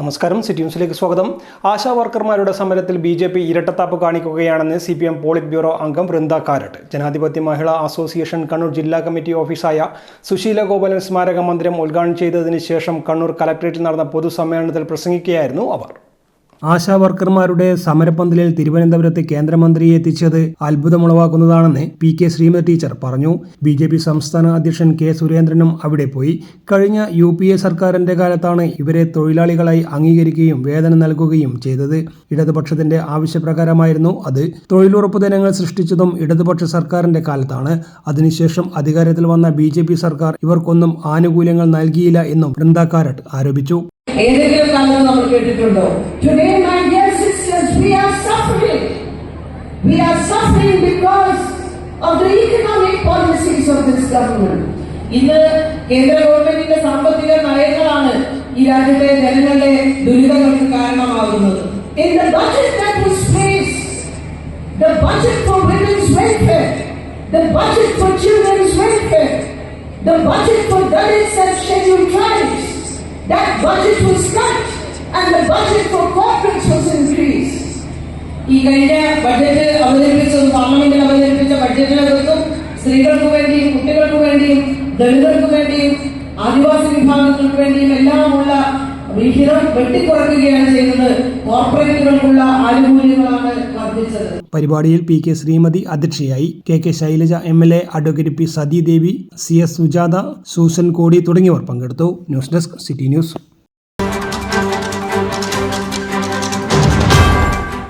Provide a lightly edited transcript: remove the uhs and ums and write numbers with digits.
നമസ്കാരം. സിറ്റി ന്യൂസിലേക്ക് സ്വാഗതം. ആശാ വർക്കർമാരുടെ സമരത്തിൽ ബി.ജെ.പി. ഇരട്ടത്താപ്പ് കാണിക്കുകയാണെന്ന് CPM പോളിറ്റ് ബ്യൂറോ അംഗം വൃന്ദ കാരട്ട്. ജനാധിപത്യ മഹിളാ അസോസിയേഷൻ കണ്ണൂർ ജില്ലാ കമ്മിറ്റി ഓഫീസായ സുശീല ഗോപാലൻ സ്മാരക മന്ദിരം ഉദ്ഘാടനം ചെയ്തതിന് ശേഷം കണ്ണൂർ കലക്ട്രേറ്റിൽ നടന്ന പൊതുസമ്മേളനത്തിൽ പ്രസംഗിക്കുകയായിരുന്നു അവർ. ആശാ വർക്കർമാരുടെ സമരപ്പന്തലിൽ തിരുവനന്തപുരത്ത് കേന്ദ്രമന്ത്രിയെ എത്തിച്ചത് അത്ഭുതമുളവാക്കുന്നതാണെന്ന് PK ശ്രീമതി ടീച്ചർ പറഞ്ഞു. BJP സംസ്ഥാന അധ്യക്ഷൻ K സുരേന്ദ്രനും അവിടെ പോയി. കഴിഞ്ഞ UPA സർക്കാരിന്റെ കാലത്താണ് ഇവരെ തൊഴിലാളികളായി അംഗീകരിക്കുകയും വേതനം നൽകുകയും ചെയ്തത്. ഇടതുപക്ഷത്തിന്റെ ആവശ്യപ്രകാരമായിരുന്നു അത്. തൊഴിലുറപ്പ് ദിനങ്ങൾ സൃഷ്ടിച്ചതും ഇടതുപക്ഷ സർക്കാരിന്റെ കാലത്താണ്. അതിനുശേഷം അധികാരത്തിൽ വന്ന BJP സർക്കാർ ഇവർക്കൊന്നും ആനുകൂല്യങ്ങൾ നൽകിയില്ല എന്നും വൃന്ദ കാരട്ട് ആരോപിച്ചു. ഏതെങ്കിലും കാലത്ത് നമ്മൾ കേട്ടിട്ടുണ്ടോ? Today, my dear sisters, we are suffering. We are suffering because of the economic policies of this government. ഇന്ന് കേന്ദ്ര ഗവൺമെന്റിന്റെ സാമ്പത്തിക നയങ്ങളാണ് ഈ രാജ്യത്തെ ജനങ്ങളുടെ ദുരിതങ്ങൾക്ക് കാരണമാകുന്നത്. In the budget that was placed, the budget for women's welfare, the budget for children's welfare, the budget for Dalits and scheduled tribes, that budget was cut and the budget for corporates was increased. ഈ കഴിഞ്ഞ budget അവതരിപ്പിച്ചതും പാർലമെന്റിൽ അവതരിപ്പിച്ച ബഡ്ജറ്റിനകത്തും സ്ത്രീകൾക്ക് വേണ്ടിയും കുട്ടികൾക്ക് വേണ്ടിയും ദളിതർക്ക് വേണ്ടിയും ആദിവാസി വിഭാഗങ്ങൾക്ക് വേണ്ടിയും എല്ലാമുള്ള വിഹിതം വെട്ടിക്കുറയ്ക്കുകയാണ് ചെയ്യുന്നത്. കോർപ്പറേറ്റുകൾക്കുള്ള ആനുകൂല്യങ്ങളാണ് വർദ്ധിച്ചത്. പരിപാടിയിൽ PK ശ്രീമതി അധ്യക്ഷയായി. KK Shailaja MLA, advocate P Sathidevi, CS Sujatha, Susan Kodi തുടങ്ങിയവർ പങ്കെടുത്തു. News desk city news.